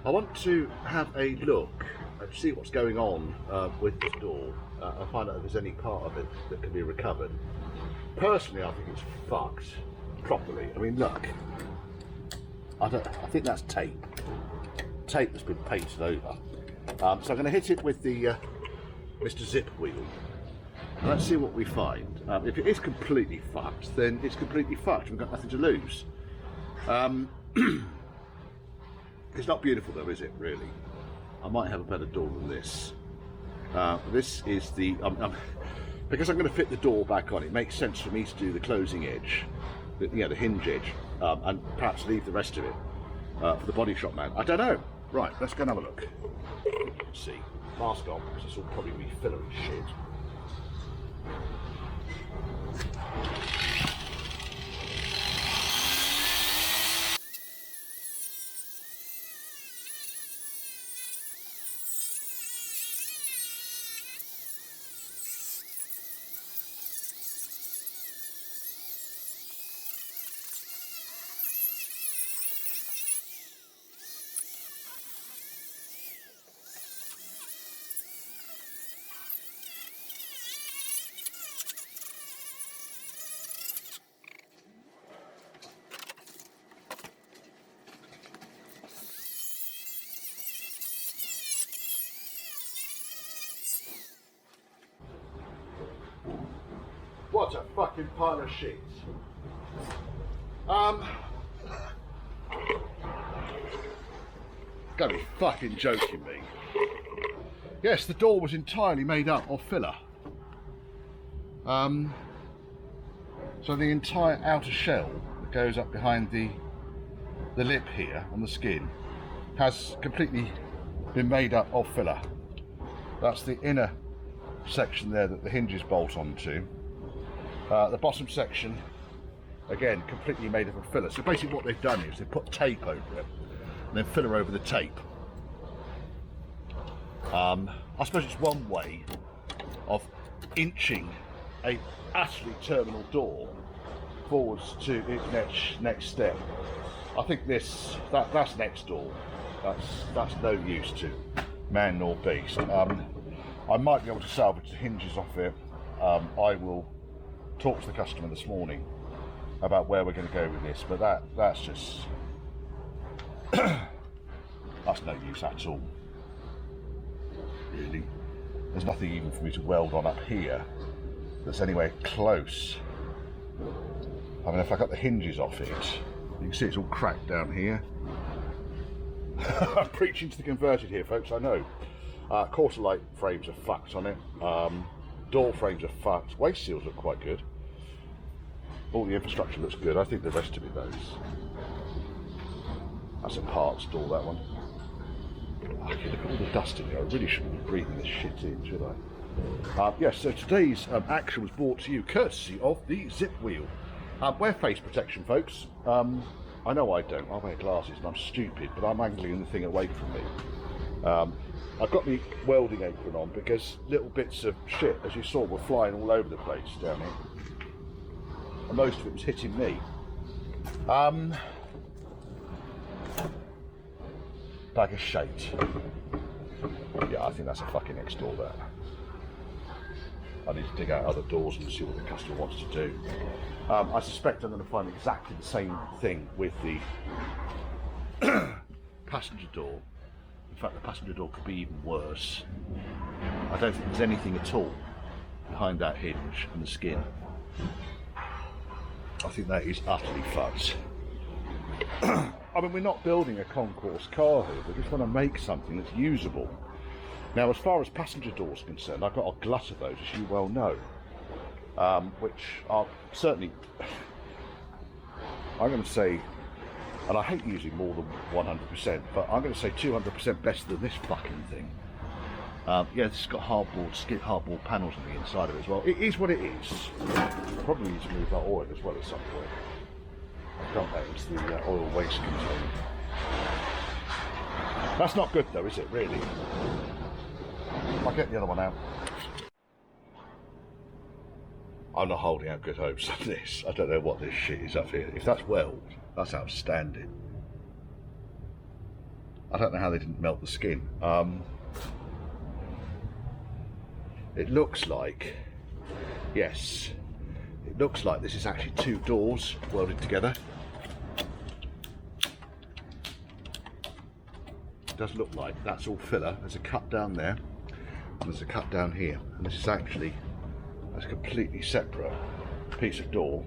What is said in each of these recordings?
I want to have a look and see what's going on with this door and find out if there's any part of it that can be recovered. Personally, I think it's fucked properly. I mean, look, I think that's tape that's been painted over. So I'm going to hit it with the Mr. Zip wheel. And let's see what we find. If it is completely fucked, then it's completely fucked. We've got nothing to lose. It's not beautiful though, is it, really? I might have a better door than this. This is the... because I'm going to fit the door back on, it makes sense for me to do the closing edge, the hinge edge, and perhaps leave the rest of it for the body shop man. I don't know. Right, let's go and have a look. Let's see. Mask on, because this will probably be filler and shit. What a fucking pile of shit. Gotta be fucking joking me. Yes, the door was entirely made up of filler. So the entire outer shell that goes up behind the lip here on the skin has completely been made up of filler. That's the inner section there that the hinges bolt onto. The bottom section, again, completely made up of filler. So basically what they've done is they've put tape over it and then filler over the tape. I suppose it's one way of inching a utterly terminal door forwards to its next step. I think that's next door. That's no use to man nor beast. I might be able to salvage the hinges off it. I will talk to the customer this morning about where we're going to go with this, but that's just that's no use at all, really. There's nothing even for me to weld on up here that's anywhere close. I mean, if I got the hinges off it, you can see it's all cracked down here. I'm preaching to the converted here, folks, I know. Quarter light frames are fucked on it. Door frames are fucked. Waste seals look quite good. All the infrastructure looks good. I think the rest of it does. That's a parts door, that one. Okay, look at all the dust in here. I really shouldn't be breathing this shit in, should I? Yes, so today's action was brought to you courtesy of the Zip wheel. Wear face protection, folks. I know I don't. I wear glasses and I'm stupid, but I'm angling the thing away from me. I've got my welding apron on because little bits of shit, as you saw, were flying all over the place down here. And most of it was hitting me. Bag of shite. Yeah, I think that's a fucking next door there. I need to dig out other doors and see what the customer wants to do. I suspect I'm going to find exactly the same thing with the passenger door. In fact, the passenger door could be even worse. I don't think there's anything at all behind that hinge and the skin. I think that is utterly fucked. I mean, we're not building a concourse car here, we just want to make something that's usable. Now, as far as passenger doors are concerned, I've got a glut of those, as you well know, which are certainly, I'm going to say, and I hate using more than 100%, but I'm going to say 200% better than this fucking thing. Yeah, this has got hardboard panels on the inside of it as well. It is what it is. Probably need to move that oil as well at some point. I've dumped that into the oil waste container. That's not good though, is it, really? I'll get the other one out. I'm not holding out good hopes on this. I don't know what this shit is up here. If that's weld, that's outstanding. I don't know how they didn't melt the skin. It looks like, yes, it looks like this is actually 2 doors welded together. It does look like that's all filler. There's a cut down there and there's a cut down here, and this is actually a completely separate piece of door.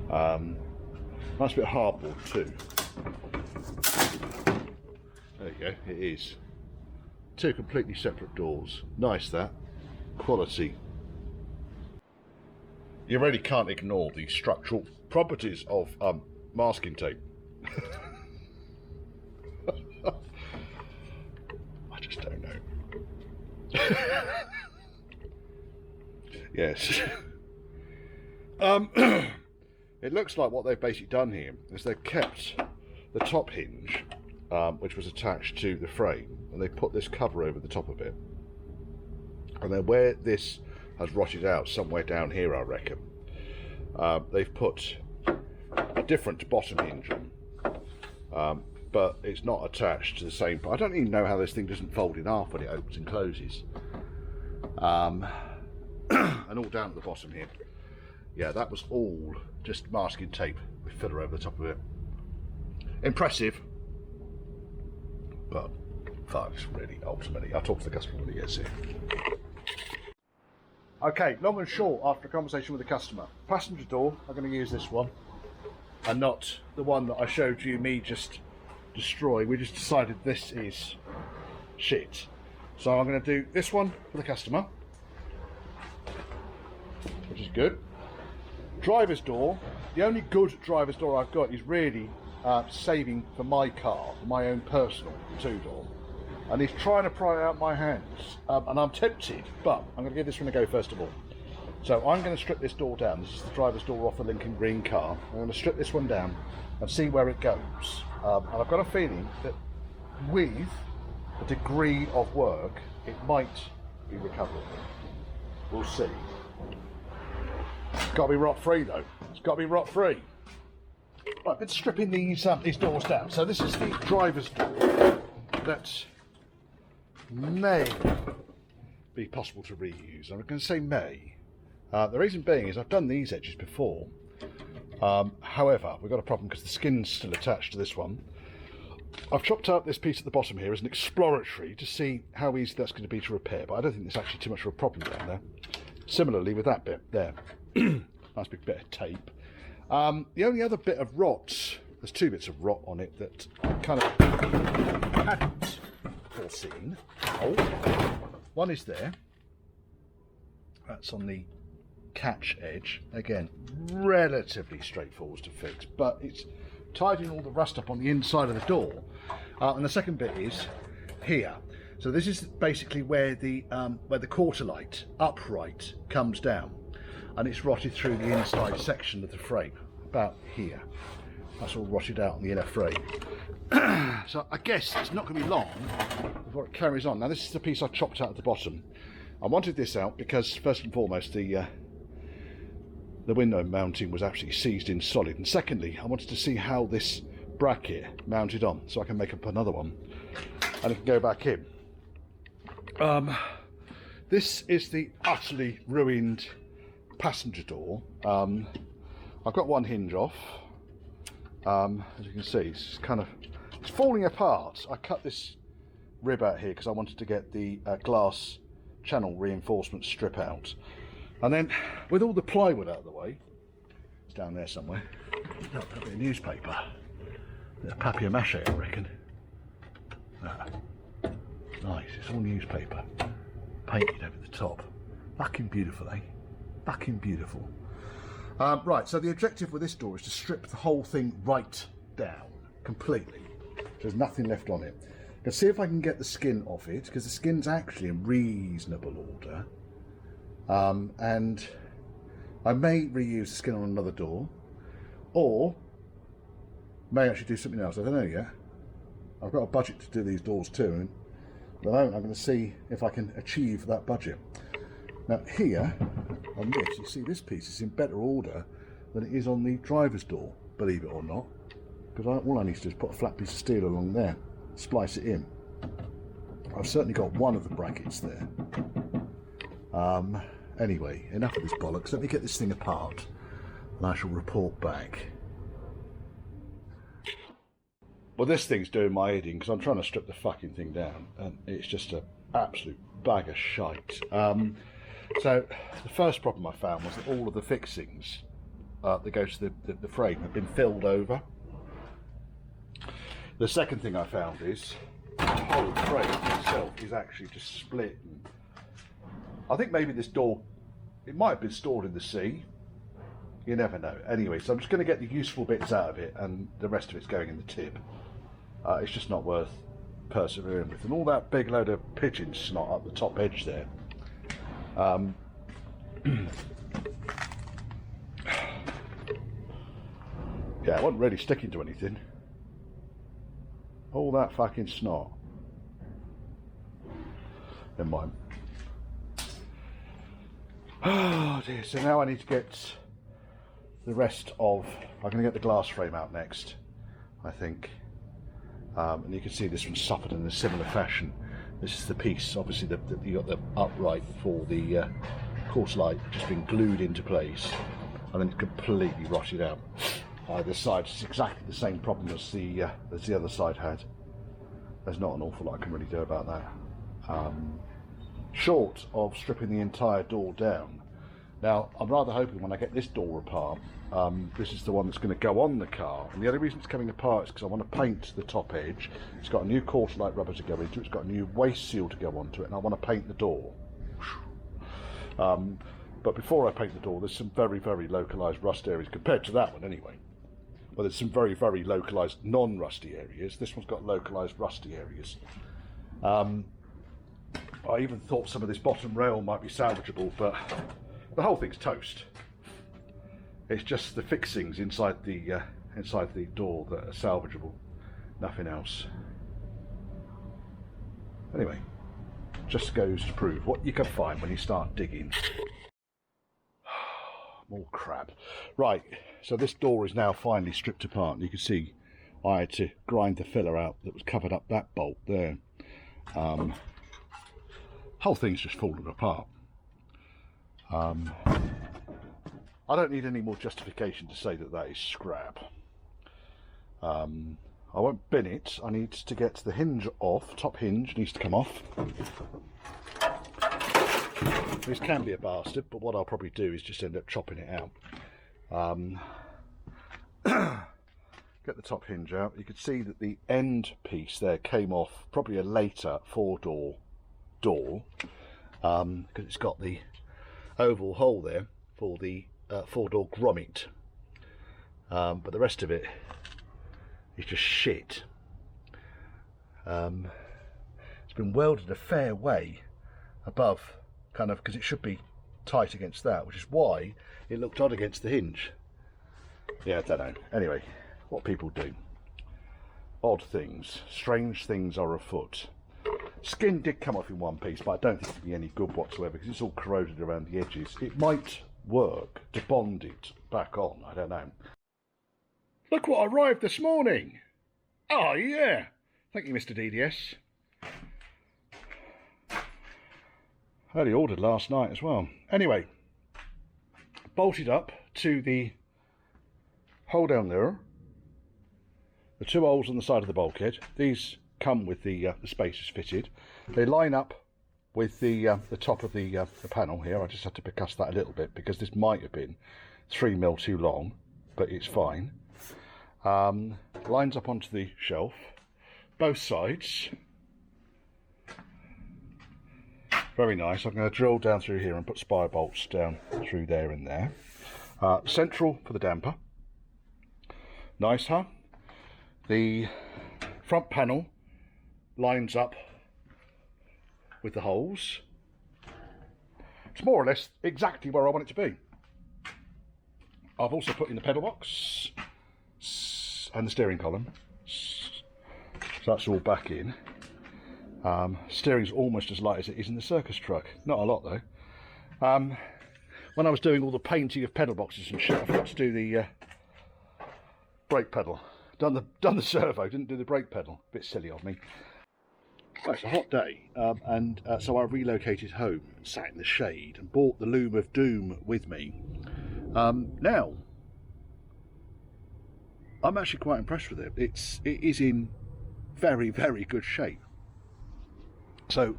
Nice bit of hardboard too. There you go, it is. 2 completely separate doors. Nice, that. Quality. You really can't ignore the structural properties of masking tape. I just don't know. Yes. It looks like what they've basically done here is they've kept the top hinge, which was attached to the frame, and they put this cover over the top of it. And then where this has rotted out, somewhere down here I reckon, they've put a different bottom hinge on, but it's not attached to the same. I don't even know how this thing doesn't fold in half when it opens and closes. And all down at the bottom here. Yeah, that was all just masking tape with filler over the top of it. Impressive, but that's really ultimately. I'll talk to the customer when he gets here. Okay, long and short, after a conversation with the customer, passenger door, I'm going to use this one and not the one that I showed you me just destroy. We just decided this is shit. So I'm going to do this one for the customer, which is good. Driver's door, the only good driver's door I've got is really saving for my car, for my own personal 2-door. And he's trying to pry out my hands, and I'm tempted, but I'm going to give this one a go first of all. So I'm going to strip this door down. This is the driver's door off the Lincoln Green car. I'm going to strip this one down and see where it goes. And I've got a feeling that with a degree of work, it might be recoverable. We'll see. It's got to be rot free though. It's got to be rot free. Right, been stripping these doors down. So this is the driver's door that may be possible to reuse. I'm going to say may. The reason being is I've done these edges before. However, we've got a problem because the skin's still attached to this one. I've chopped out this piece at the bottom here as an exploratory to see how easy that's going to be to repair, but I don't think there's actually too much of a problem down there. Similarly with that bit there. Nice big bit of tape. The only other bit of rot, there's 2 bits of rot on it that I kind of hadn't foreseen. Oh, one is there. That's on the catch edge. Again, relatively straightforward to fix, but it's tidying all the rust up on the inside of the door. And the second bit is here. So this is basically where the quarter light upright comes down, and it's rotted through the inside section of the frame, about here. That's all rotted out on the inner frame. So I guess it's not going to be long before it carries on. Now this is the piece I chopped out at the bottom. I wanted this out because first and foremost the window mounting was absolutely seized in solid, and secondly I wanted to see how this bracket mounted on so I can make up another one and it can go back in. This is the utterly ruined passenger door. I've got one hinge off. As you can see, it's falling apart. I cut this rib out here because I wanted to get the glass channel reinforcement strip out, and then with all the plywood out of the way, it's down there somewhere. Look, a bit of newspaper, a bit of papier-mâché, I reckon. Nice, it's all newspaper painted over the top. Fucking beautiful, eh? Fucking beautiful. Right, so the objective with this door is to strip the whole thing right down completely. There's nothing left on it. I'm going to see if I can get the skin off it, because the skin's actually in reasonable order. And I may reuse the skin on another door, or may actually do something else. I don't know yet. I've got a budget to do these doors too, and at the moment I'm going to see if I can achieve that budget. Now here, on this, you see this piece is in better order than it is on the driver's door, believe it or not, because all I need to do is put a flat piece of steel along there. splice it in. I've certainly got one of the brackets there. Anyway, enough of this bollocks. Let me get this thing apart and I shall report back. Well, this thing's doing my head in because I'm trying to strip the fucking thing down and it's just an absolute bag of shite. So the first problem I found was that all of the fixings that go to the frame have been filled over. The second thing I found is the whole frame itself is actually just split. And I think maybe this door, it might have been stored in the sea. You never know. Anyway, so I'm just going to get the useful bits out of it and the rest of it's going in the tip. It's just not worth persevering with. And all that big load of pigeon snot up the top edge there. Yeah, it wasn't really sticking to anything. All that fucking snot. Never mind. Oh dear, so now I need to get the rest of... I'm going to get the glass frame out next, I think. And you can see this one suffered in a similar fashion. This is the piece, obviously you got the upright for the course light just been glued into place and then it's completely rotted out. This side is exactly the same problem as the other side had. There's not an awful lot I can really do about that. Short of stripping the entire door down. Now, I'm rather hoping when I get this door apart, this is the one that's going to go on the car. And the only reason it's coming apart is because I want to paint the top edge. It's got a new quarter light rubber to go into it. It's got a new waste seal to go onto it. And I want to paint the door. But before I paint the door, there's some very, very localised rust areas compared to that one anyway. Well, there's some very, very localised non-rusty areas. This one's got localised rusty areas. I even thought some of this bottom rail might be salvageable, but the whole thing's toast. It's just the fixings inside the door that are salvageable, nothing else. Anyway, just goes to prove what you can find when you start digging. More crap. Right, so this door is now finally stripped apart, and you can see I had to grind the filler out that was covered up that bolt there. Whole thing's just fallen apart. I don't need any more justification to say that that is scrap. I won't bin it. I need to get the hinge off. Top hinge needs to come off. This can be a bastard, but what I'll probably do is just end up chopping it out. Get the top hinge out. You can see that the end piece there came off, probably a later four-door door, because it's got the oval hole there for the four-door grommet. But the rest of it is just shit. It's been welded a fair way above, kind of, because it should be tight against that, which is why it looked odd against the hinge. Yeah, I don't know. Anyway, what people do. Odd things, strange things are afoot. Skin did come off in one piece, but I don't think it'll be any good whatsoever because it's all corroded around the edges. It might work to bond it back on, I don't know. Look what arrived this morning! Oh yeah! Thank you, Mr. DDS. I only ordered last night as well. Anyway, bolted up to the hole down there. The two holes on the side of the bulkhead. These come with the spacers fitted. They line up with the top of the panel here. I just had to percuss that a little bit because this might have been 3mm too long, but it's fine. Lines up onto the shelf, both sides. Very nice. I'm going to drill down through here and put spire bolts down through there and there. Central for the damper. Nice, huh? The front panel lines up with the holes. It's more or less exactly where I want it to be. I've also put in the pedal box and the steering column, so that's all back in. Steering's almost as light as it is in the circus truck. Not a lot though. When I was doing all the painting of pedal boxes and shit, I forgot to do the brake pedal. done the servo, didn't do the brake pedal. Bit silly of me. Well, it's a hot day, so I relocated home and sat in the shade and brought the loom of doom with me. Now, I'm actually quite impressed with it. It is in very, very good shape. So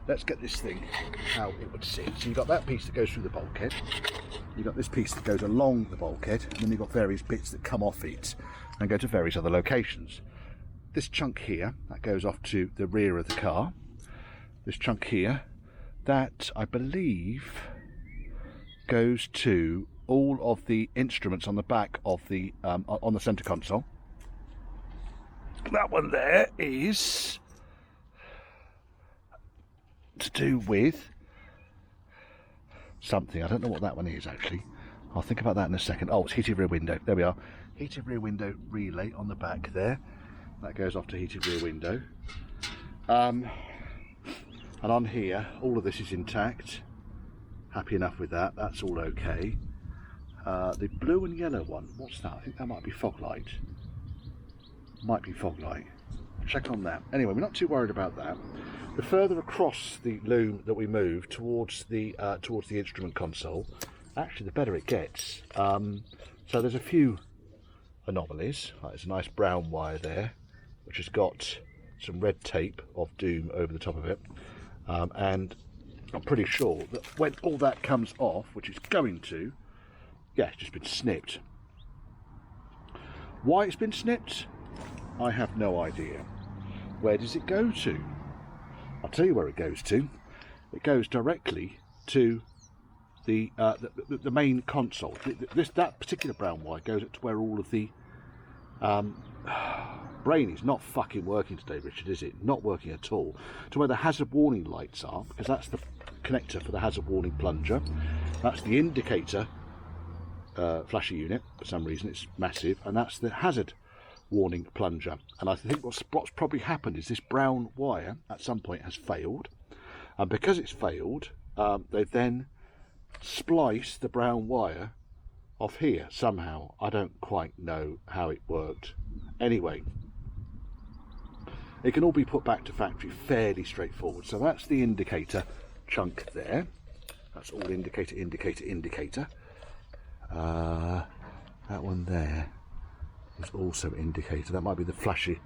let's get this thing how it would sit. So you've got that piece that goes through the bulkhead. You've got this piece that goes along the bulkhead, and then you've got various bits that come off it and go to various other locations. This chunk here, that goes off to the rear of the car. This chunk here, that I believe goes to all of the instruments on the back of the on the centre console. That one there is to do with something. I don't know what that one is actually. I'll think about that in a second. Oh, it's heated rear window. There we are. Heated rear window relay on the back there. That goes off to heated rear window. And on here, all of this is intact. Happy enough with that. That's all okay. The blue and yellow one, what's that? I think that might be fog light. Might be fog light. Check on that. Anyway, we're not too worried about that. The further across the loom that we move towards the instrument console, actually the better it gets. So there's a few anomalies. There's a nice brown wire there, which has got some red tape of doom over the top of it, and I'm pretty sure that when all that comes off, which it's going to, yeah, it's just been snipped. Why it's been snipped, I have no idea. Where does it go to? I'll tell you where it goes to. It goes directly to the main console. That particular brown wire goes up to where all of the brain is not fucking working today, Richard, is it? Not working at all. To where the hazard warning lights are, because that's the connector for the hazard warning plunger. That's the indicator flasher unit. For some reason it's massive, and that's the hazard warning plunger. And I think what's probably happened is this brown wire at some point has failed, and because it's failed, they've then spliced the brown wire off here somehow. I don't quite know how it worked. Anyway, it can all be put back to factory fairly straightforward. So that's the indicator chunk there. That's all indicator, indicator, indicator. That one there is also indicator. That might be the flashy,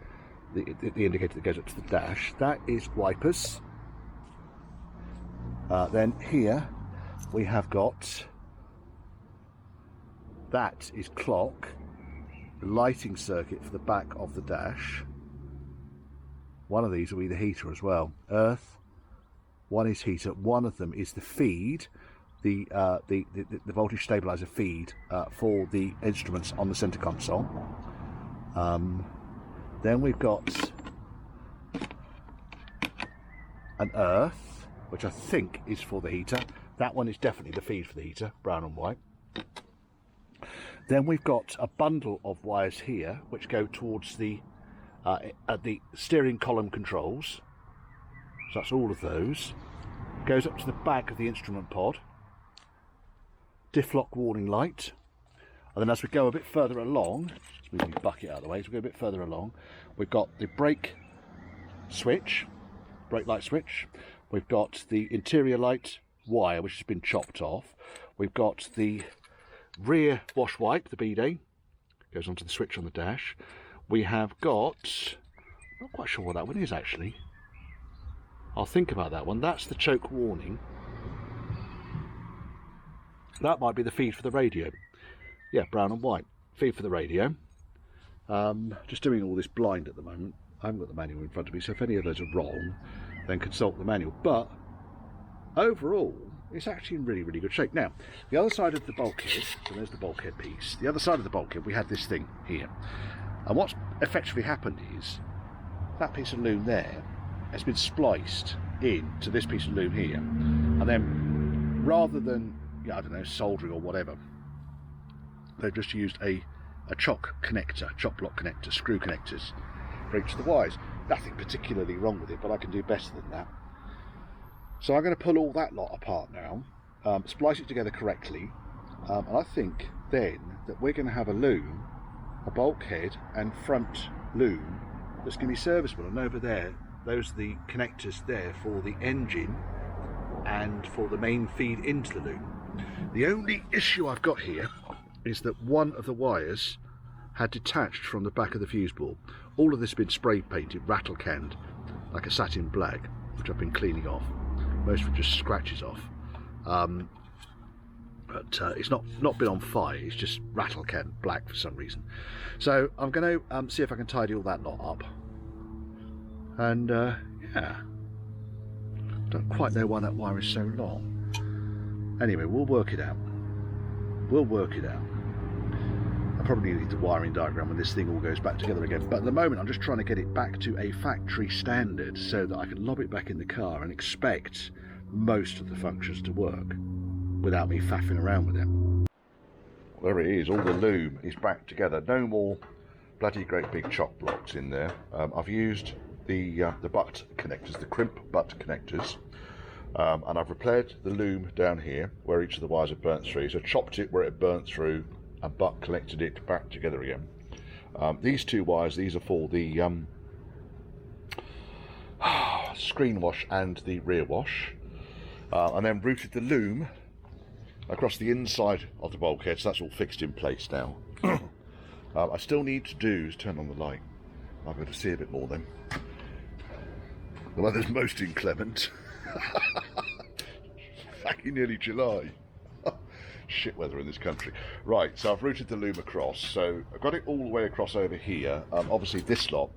the indicator that goes up to the dash. That is wipers. Then here we have got, that is clock, lighting circuit for the back of the dash. One of these will be the heater as well. Earth, one is heater, one of them is the feed, the voltage stabilizer feed for the instruments on the center console. Then we've got an earth, which I think is for the heater. That one is definitely the feed for the heater, brown and white. Then we've got a bundle of wires here which go towards the steering column controls. So that's all of those. Goes up to the back of the instrument pod. Diff lock warning light. And then as we go a bit further along, let's move the bucket out of the way, as we go a bit further along, we've got the brake switch, brake light switch. We've got the interior light wire which has been chopped off. We've got the rear wash wipe, the bidet, goes onto the switch on the dash. We have got, not quite sure what that one is actually. I'll think about that one. That's the choke warning. That might be the feed for the radio. Yeah, brown and white. Feed for the radio. Just doing all this blind at the moment. I haven't got the manual in front of me, so if any of those are wrong, then consult the manual. But overall, it's actually in really, really good shape. Now, the other side of the bulkhead, so there's the bulkhead piece. The other side of the bulkhead, we had this thing here. And what's effectively happened is that piece of loom there has been spliced into this piece of loom here. And then rather than, I don't know, soldering or whatever, they've just used a chock connector, chock block connector, screw connectors for each of the wires. Nothing particularly wrong with it, but I can do better than that. So I'm going to pull all that lot apart now, splice it together correctly, and I think then that we're going to have a loom a bulkhead and front loom that's going to be serviceable, and over there, those are the connectors there for the engine and for the main feed into the loom. The only issue I've got here is that one of the wires had detached from the back of the fuse board. All of this has been spray painted, rattle canned, like a satin black, which I've been cleaning off. Most of it just scratches off. But it's not been on fire, it's just rattle can black for some reason. So I'm going to see if I can tidy all that lot up. And yeah, don't quite know why that wire is so long. Anyway, we'll work it out. We'll work it out. I probably need the wiring diagram when this thing all goes back together again. But at the moment, I'm just trying to get it back to a factory standard so that I can lob it back in the car and expect most of the functions to work without me faffing around with them. There it is, all the loom is back together. No more bloody great big chock blocks in there. I've used the butt connectors, the crimp butt connectors, and I've repaired the loom down here where each of the wires have burnt through. So chopped it where it burnt through and butt connected it back together again. These two wires, these are for the screen wash and the rear wash, and then routed the loom across the inside of the bulkhead, so that's all fixed in place now. I still need to do is turn on the light. I'll be able to see a bit more then. The weather's most inclement. Fucking nearly July. Shit weather in this country. Right, so I've routed the loom across, so I've got it all the way across over here. Obviously this lot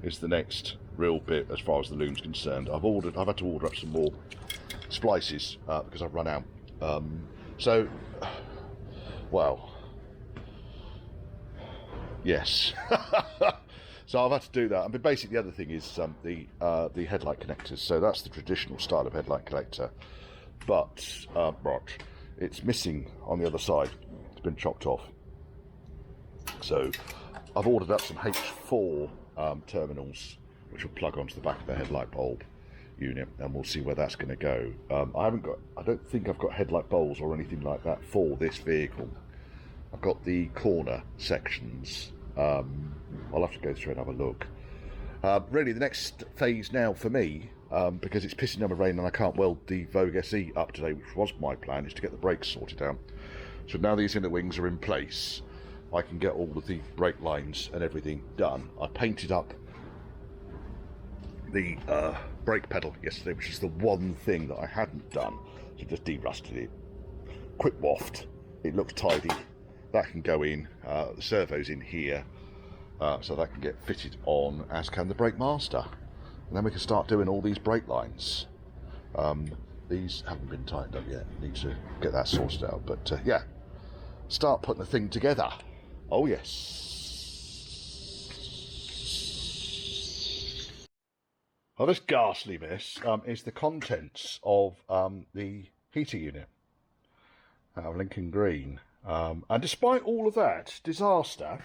is the next real bit as far as the loom's concerned. I've had to order up some more splices because I've run out. So, well, yes. So I've had to do that. And basically the other thing is the headlight connectors. So that's the traditional style of headlight connector, but it's missing on the other side. It's been chopped off. So I've ordered up some H4 terminals, which will plug onto the back of the headlight bulb unit, and we'll see where that's going to go. I don't think I've got headlight bowls or anything like that for this vehicle. I've got the corner sections. I'll have to go through and have a look. Really the next phase now for me, because it's pissing down with rain and I can't weld the Vogue SE up today, which was my plan, is to get the brakes sorted out. So now these inner wings are in place, I can get all of the brake lines and everything done. I painted up the brake pedal yesterday, which is the one thing that I hadn't done, so just de-rusted it. Quick waft, it looks tidy. That can go in, the servo's in here, so that can get fitted on, as can the brake master. And then we can start doing all these brake lines. These haven't been tightened up yet, need to get that sorted out, but yeah, start putting the thing together. Oh yes. Well, this ghastly mess is the contents of the heater unit out of Lincoln Green. And despite all of that disaster,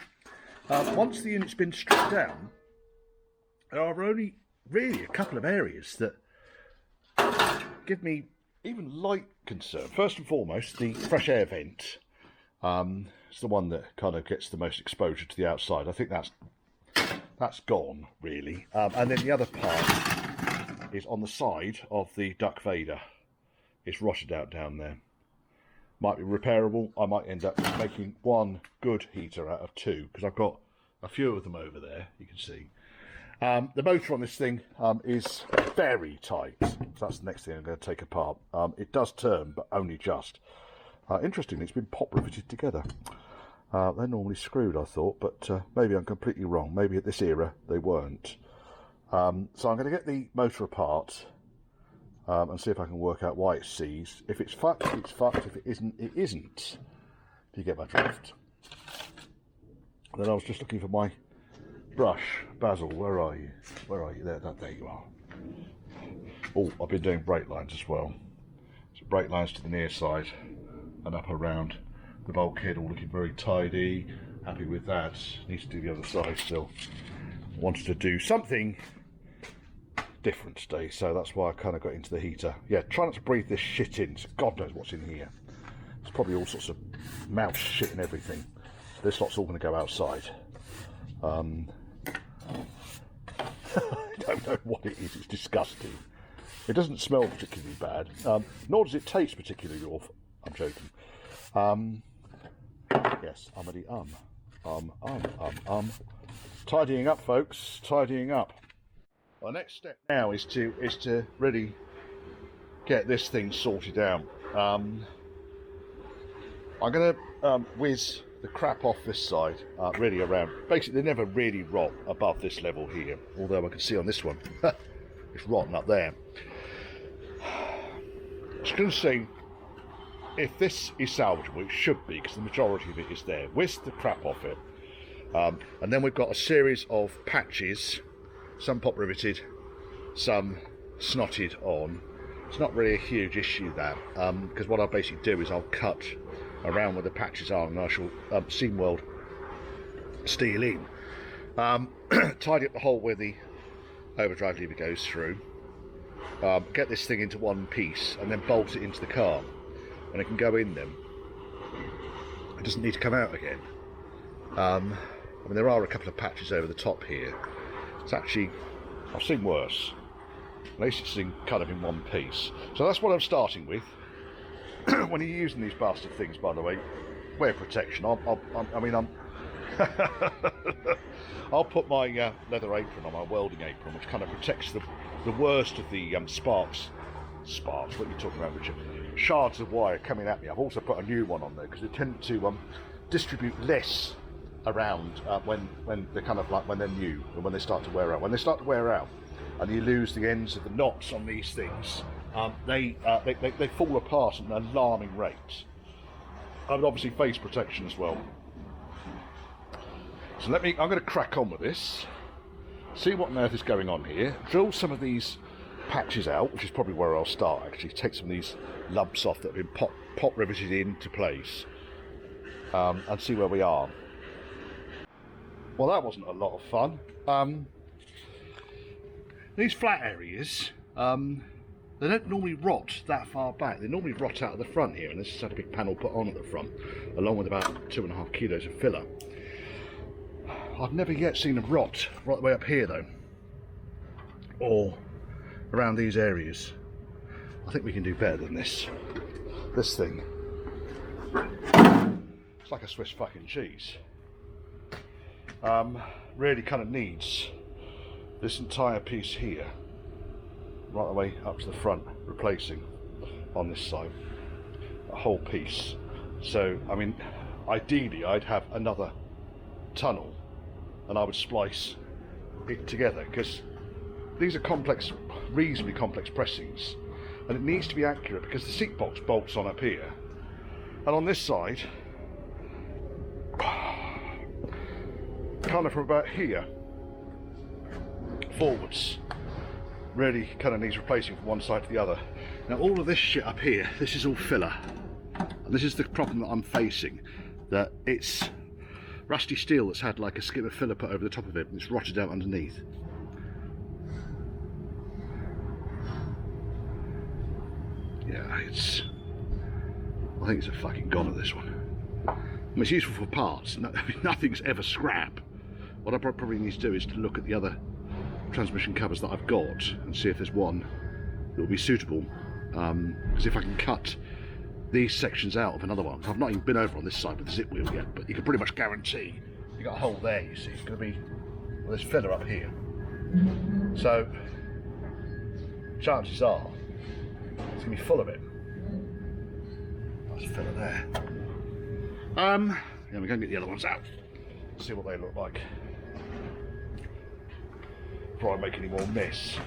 once the unit's been stripped down, there are only really a couple of areas that give me even light concern. First and foremost, the fresh air vent. It's the one that kind of gets the most exposure to the outside. I think that's gone, really. And then the other part is on the side of the duck fader. It's rotted out down there. Might be repairable. I might end up making one good heater out of two, because I've got a few of them over there, you can see. The motor on this thing is very tight, so that's the next thing I'm going to take apart. It does turn, but only just. Interestingly, it's been pop riveted together. They're normally screwed, I thought, but maybe I'm completely wrong. Maybe at this era they weren't. So I'm going to get the motor apart and see if I can work out why it seized. If it's fucked, it's fucked. If it isn't, it isn't. Do you get my drift? And then I was just looking for my brush. Basil, where are you? Where are you? There you are. Oh, I've been doing brake lines as well. So brake lines to the near side and up around the bulkhead, all looking very tidy. Happy with that. Need to do the other side still. Wanted to do something different today, so that's why I kind of got into the heater. Yeah, try not to breathe this shit in. So God knows what's in here. It's probably all sorts of mouse shit and everything. this lot's all going to go outside. I don't know what it is, it's disgusting. It doesn't smell particularly bad, nor does it taste particularly awful. I'm joking. Yes, tidying up, folks, tidying up. Our next step now is to really get this thing sorted out. I'm going to whiz the crap off this side, really around. Basically, they never really rot above this level here, although I can see on this one, it's rotten up there. Just going to see if this is salvageable. It should be, because the majority of it is there. Whiz the crap off it. And then we've got a series of patches, some pop riveted, some snotted on. It's not really a huge issue, that, because what I'll basically do is I'll cut around where the patches are and I shall seam weld steel in. Tidy up the hole where the overdrive lever goes through, get this thing into one piece and then bolt it into the car, and it can go in them. It doesn't need to come out again. I mean, there are a couple of patches over the top here. It's actually, I've seen worse. At least it's kind of in one piece. So that's what I'm starting with. When you're using these bastard things, by the way, wear protection. I mean, I'll put my leather apron on, my welding apron, which kind of protects the worst of the sparks. Sparks? What are you talking about, Richard? Shards of wire coming at me. I've also put a new one on there because they tend to distribute less around when they're kind of like when they're new and when they start to wear out. When they start to wear out, and you lose the ends of the knots on these things, they fall apart at an alarming rate. And obviously face protection as well. So I'm going to crack on with this, see what on earth is going on here, drill some of these patches out, which is probably where I'll start actually, take some of these lumps off that have been pop riveted into place, and see where we are. Well, that wasn't a lot of fun. These flat areas, they don't normally rot that far back. They normally rot out of the front here, and this has had a big panel put on at the front, along with about 2.5 kilos of filler. I've never yet seen a rot right the way up here though, or around these areas. I think we can do better than this. This thing, it's like a Swiss fucking cheese. Really kind of needs this entire piece here, right the way up to the front, replacing on this side, a whole piece. So, I mean, ideally I'd have another tunnel and I would splice it together, because these are complex, reasonably complex pressings, and it needs to be accurate because the seat box bolts on up here, and on this side, kind of from about here forwards, really kind of needs replacing from one side to the other. Now all of this shit up here, this is all filler, and this is the problem that I'm facing, that it's rusty steel that's had like a skip of filler put over the top of it, and it's rotted out underneath. Yeah, I think it's a fucking goner, this one. I mean, it's useful for parts. Nothing's ever scrap. What I probably need to do is to look at the other transmission covers that I've got and see if there's one that will be suitable. Because if I can cut these sections out of another one, I've not even been over on this side with the zip wheel yet, but you can pretty much guarantee you got a hole there. You see, it's going to be, well, there's filler up here, so chances are it's going to be full of it. There's filler there. Yeah, we're going to get the other ones out, see what they look like before I make any more mess.